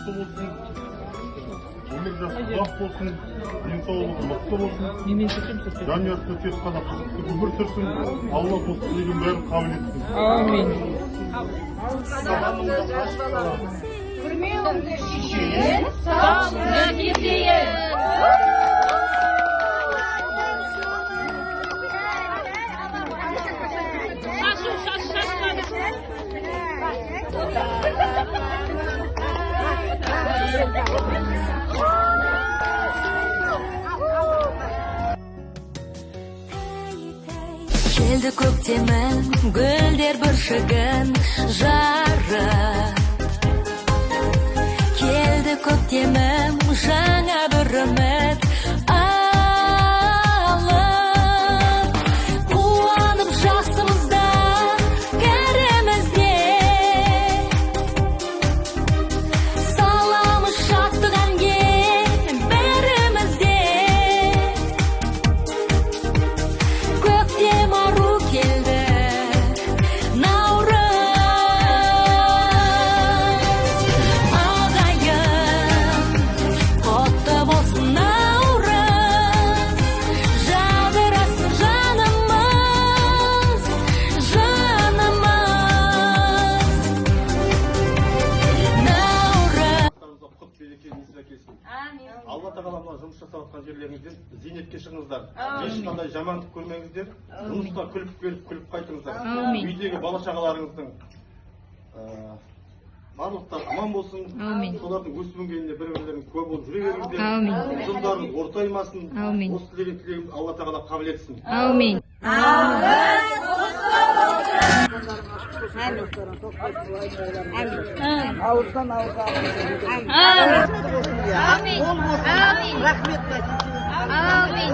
құтты болсын. Өмір жасы ұзақ болсын, денсаулығы мықты болсын. Жанұясында тек қана қызықты өмір сүрсін. Алла осы тілегін бәрін қабыл етсін. Amin. Kurmuyordu şişeyi, sağlığı gizliye. Келді көктемім, гүлдер бүршігін жарып. Келді көктемім, жаңа бір үміт алып. Қуанып жасымызда кәрімізде, саламыз шаттық әнге бәрімізде. Көктем ару келді, наурыз. Ағайын, құтты болсын наурыз. Жадырасын жанымыз, жанымыз. Наурыз. Құт берекелі несін әкелсін. Алла тағала мына жұмыс жасап жатқан жерлеріңізден зейнетке шығыңыздар. Ешқандай жамандық көрмеңіздер. Жұмысқа күліп келіп күліп қайтыңыздар. Үйдегі бала шағаларыңыздың барлықтары аман болсын. Солардың өсіп өнгеніне бір-бірлерінің куә болып жүре беріңіздер. Жылдарыңыз ортаймасын. Осы тілегім Алла тағала қабыл етсін. Amin. Ağızdan ağıza. Amin. Amin. Rahmet. Amin.